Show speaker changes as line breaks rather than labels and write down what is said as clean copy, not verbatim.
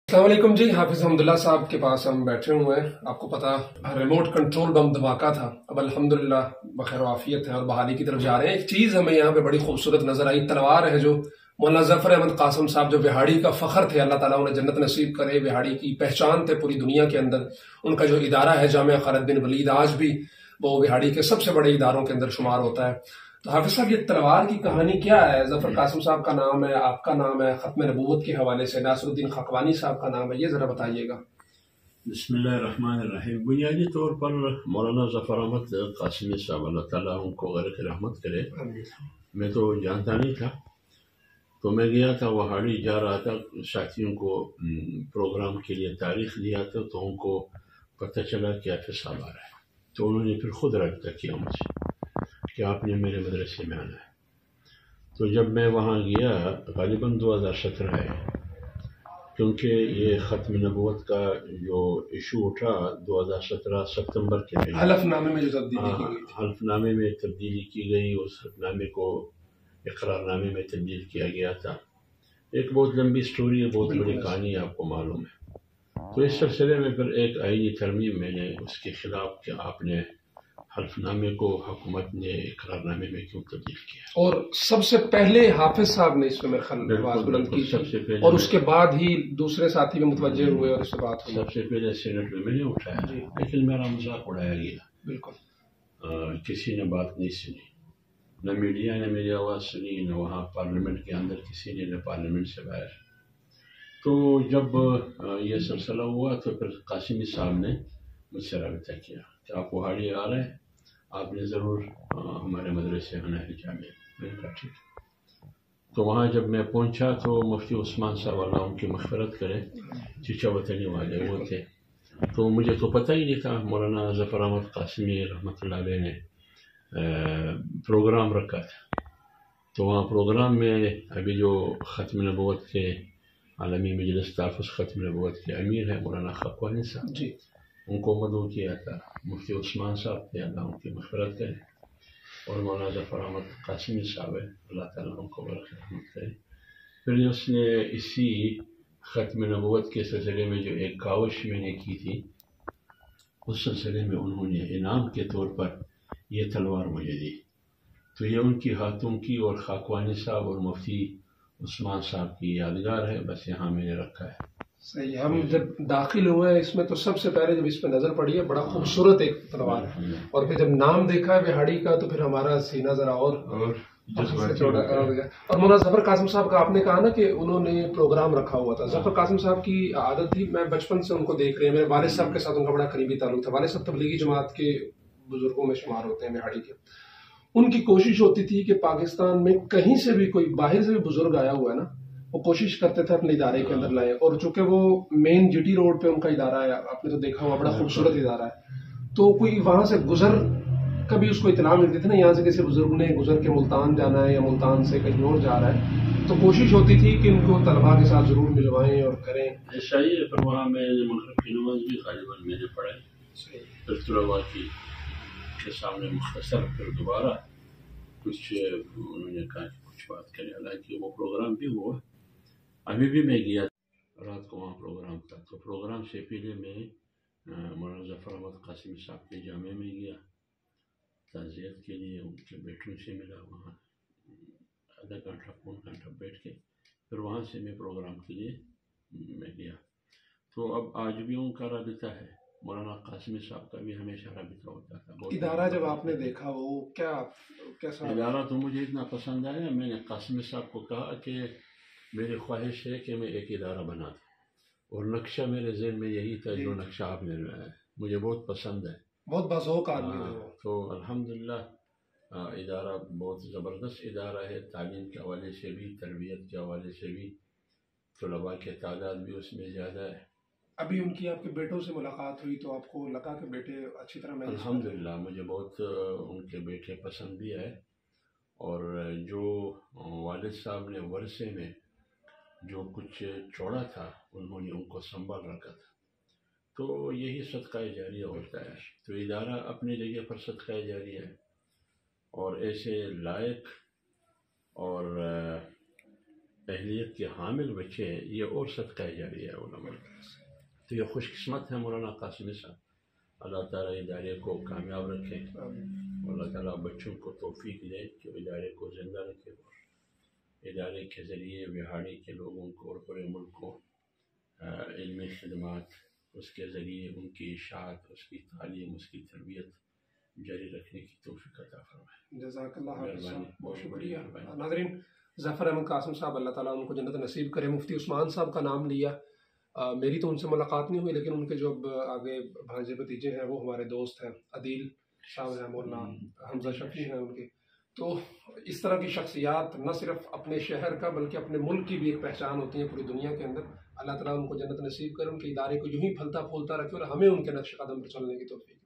السلام علیکم جی، حافظ حمداللہ صاحب کے پاس ہم بیٹھے ہوئے ہیں۔ آپ کو پتا ریموٹ کنٹرول بم دھماکہ تھا، اب الحمدللہ بخیر وعافیت ہے اور بحالی کی طرف جا رہے ہیں۔ ایک چیز ہمیں یہاں پہ بڑی خوبصورت نظر آئی، تلوار ہے جو مولانا ظفر احمد قاسم صاحب جو وہاڑی کا فخر تھے، اللہ تعالیٰ انہیں جنت نصیب کرے، وہاڑی کی پہچان تھے پوری دنیا کے اندر۔ ان کا جو ادارہ ہے جامعہ خالد بن ولید، آج بھی وہ وہاڑی کے سب سے بڑے اداروں کے اندر شمار ہوتا ہے۔ تو حافظ صاحب، یہ تلوار کی کہانی کیا ہے؟ ظفر قاسم صاحب کا نام ہے، آپ کا نام ہے، ختم نبوت کے حوالے سے ناصر الدین خاقانی صاحب کا نام ہے، یہ ذرا بتائیے گا۔
بسم اللہ الرحمن الرحیم۔ بنیادی طور پر مولانا ظفر احمد قاسمی صاحب، اللہ تعالیٰ ان کو غرق رحمت کرے، میں تو جانتا نہیں تھا، تو میں گیا تھا وہاڑی، جا رہا تھا ساتھیوں کو پروگرام کے لیے تاریخ دیا تھا، تو ان کو پتہ چلا کہ حافظ صاحب آ رہا ہے، تو انہوں نے پھر خود رابطہ کیا مجھ سے کہ آپ نے میرے مدرسے میں آنا ہے۔ تو جب میں وہاں گیا، غالباً 2017 ہے، کیونکہ یہ ختم نبوت کا جو ایشو اٹھا 2017 ستمبر کے میں،
حلف نامے میں جو تبدیلی کی گئی،
حلف نامے میں تبدیلی کی گئی، اس حلف نامے کو اقرار نامے میں تبدیل کیا گیا تھا۔ ایک بہت لمبی سٹوری ہے، بہت بڑی کہانی ہے، آپ کو معلوم ہے۔ تو اس سلسلے میں پھر ایک آئینی ترمیم میں نے اس کے خلاف کہ آپ نے حلف نامے کو حکومت نے اقرار نامے میں کیوں تبدیل کیا،
اور سب سے پہلے حافظ صاحب نے اس میں میرے خیال آواز بلند کی تھی، اور اس کے بعد ہی دوسرے ساتھی بھی متوجہ ہوئے اور اس سے بات ہوئی۔
سب سے پہلے سینٹ میں نے اٹھایا، لیکن میرا مذاق اڑایا گیا،
بالکل
کسی نے بات نہیں سنی، نہ میڈیا نے میری آواز سنی، نہ وہاں پارلیمنٹ کے اندر کسی نے، نہ پارلیمنٹ سے باہر۔ تو جب یہ سلسلہ ہوا تو پھر قاسمی صاحب نے مجھ سے رابطہ کیا کہ آپ وہاڑی آ رہے ہیں، آپ نے ضرور ہمارے مدرسے آنا ہے جامعہ۔ میں نے کہا ٹھیک ہے۔ تو وہاں جب میں پہنچا تو مفتی عثمان صاحب، اللہ ان کی مغفرت کرے، چچا وطنی والے وہ تھے، تو مجھے تو پتہ ہی نہیں تھا مولانا ظفر احمد قاسمی رحمۃ اللہ علیہ نے پروگرام رکھا تھا۔ تو وہاں پروگرام میں ابھی جو ختم نبوت کے عالمی مجلس تحفظ ختم نبوت کے امیر ہیں مولانا خاقانی صاحب
جی،
ان کو مدعو کیا تھا، مفتی عثمان صاحب تھے، اللہ ان کی مغفرت کرے، اور مولانا ظفر احمد قاسمی صاحب ہے، اللہ تعالیٰ ان کو برکت رحمت کرے۔ پھر اس نے اسی ختم نبوت کے سلسلے میں جو ایک کاوش میں نے کی تھی، اس سلسلے میں انہوں نے انعام کے طور پر یہ تلوار مجھے دی، تو یہ ان کی ہاتھوں کی اور خاقانی صاحب اور مفتی عثمان صاحب کی یادگار ہے، بس یہاں میں نے رکھا ہے۔
صحیح۔ ہم جب داخل ہوئے ہیں اس میں تو سب سے پہلے جب اس پہ نظر پڑی ہے، بڑا خوبصورت ایک تلوار ہے، اور پھر جب نام دیکھا ہے وہاڑی کا تو پھر ہمارا سینہ ذرا اور چوڑا ہو گیا۔ اور مولانا ظفر قاسم صاحب کا آپ نے کہا نا کہ انہوں نے پروگرام رکھا ہوا تھا، ظفر قاسم صاحب کی عادت تھی، میں بچپن سے ان کو دیکھ رہے ہیں، میرے والد صاحب کے ساتھ ان کا بڑا قریبی تعلق تھا، والد صاحب تبلیغی جماعت کے بزرگوں میں شمار ہوتے ہیں وہاڑی کے۔ ان کی کوشش ہوتی تھی کہ پاکستان میں کہیں سے بھی کوئی باہر سے بھی بزرگ آیا ہوا ہے نا، وہ کوشش کرتے تھے اپنے ادارے کے اندر لائے، اور چونکہ وہ مین جی ٹی روڈ پہ ان کا ادارہ ہے، آپ نے تو دیکھا ہوا، بڑا خوبصورت ادارہ ہے، تو کوئی وہاں سے گزر کبھی اس کو اطلاع ملتی تھی نا یہاں سے کسی بزرگ نے گزر کے ملتان جانا ہے یا ملتان سے کہیں اور جا رہا ہے، تو کوشش ہوتی تھی کہ ان کو طلباء کے ساتھ ضرور ملوائیں اور کریں۔
ایسا ہی ہے، پھر وہاں میں مغرب کی نماز بھی غالباً میں نے پڑھائی، پھر طلباء کے سامنے مختصر، پھر دوبارہ کچھ انہوں نے کہا کہ کچھ بات کریں، حالانکہ وہ پروگرام بھی ہوا، ابھی بھی میں گیا رات کو وہاں پروگرام تھا، تو پروگرام سے پہلے میں مولانا ظفر احمد قاسمی صاحب کے جامعہ میں گیا تعزیت کے لیے، ان کے بیٹوں سے ملا، وہاں آدھا گھنٹہ پون گھنٹہ بیٹھ کے پھر وہاں سے میں پروگرام کے لیے میں گیا۔ تو اب آج بھی ان کا رابطہ ہے، مولانا قاسمی صاحب کا بھی ہمیشہ رابطہ ہوتا تھا۔
ادارہ جب آپ نے دیکھا وہ کیسا
ادارہ تو مجھے اتنا پسند آیا، میں نے قاسمی صاحب کو کہا کہ میری خواہش ہے کہ میں ایک ادارہ بنا دوں، اور نقشہ میرے ذہن میں یہی تھا جو نقشہ آپ نے بنایا ہے، مجھے بہت پسند ہے،
بہت باذوق آدمی تھے وہ۔
تو الحمدللہ ادارہ بہت زبردست ادارہ ہے، تعلیم کے حوالے سے بھی، تربیت کے حوالے سے بھی، طلباء کے تعداد بھی اس میں زیادہ ہے۔
ابھی ان کی آپ کے بیٹوں سے ملاقات ہوئی تو آپ کو لگا کہ بیٹے اچھی طرح مینج کریں؟
الحمدللہ مجھے بہت ان کے بیٹے پسند بھی آئے، اور جو والد صاحب نے ورثے میں جو کچھ چھوڑا تھا انہوں نے ان کو سنبھال رکھا تھا، تو یہی صدقہ جاریہ ہوتا ہے۔ تو ادارہ اپنی جگہ پر صدقہ جاریہ ہے، اور ایسے لائق اور اہلیت کے حامل بچے ہیں، یہ اور صدقہ جاریہ ہے علماء کا۔ تو یہ خوش قسمت ہے مولانا قاسمی صاحب. اللہ تعالیٰ ادارے کو کامیاب رکھے اور اللہ تعالیٰ بچوں کو توفیق دے کہ ادارے کو زندہ رکھے اور ادارے کے ذریعے بہاڑی کے لوگوں کو اور پورے ملک کو علمی خدمات اس کے ذریعے ان کی اشاعت، اس کی تعلیم، اس کی تربیت جاری رکھنے کی توفیق عطا فرمائے.
جزاک اللہ خیر، بہت شکریہ. ناظرین، ظفر احمد قاسم صاحب اللہ تعالیٰ ان کو جنت نصیب کرے. مفتی عثمان صاحب کا نام لیا، میری تو ان سے ملاقات نہیں ہوئی، لیکن ان کے جو آگے بھانجے بھتیجے ہیں وہ ہمارے دوست ہیں، عدیل صاحب ہیں، مولانا حمزہ شفیع ہیں ان کے. تو اس طرح کی شخصیات نہ صرف اپنے شہر کا بلکہ اپنے ملک کی بھی ایک پہچان ہوتی ہیں پوری دنیا کے اندر. اللہ تعالیٰ ان کو جنت نصیب کرے، ان کے ادارے کو یوں ہی پھلتا پھولتا رکھے اور ہمیں ان کے نقش قدم پر چلنے کی توفیق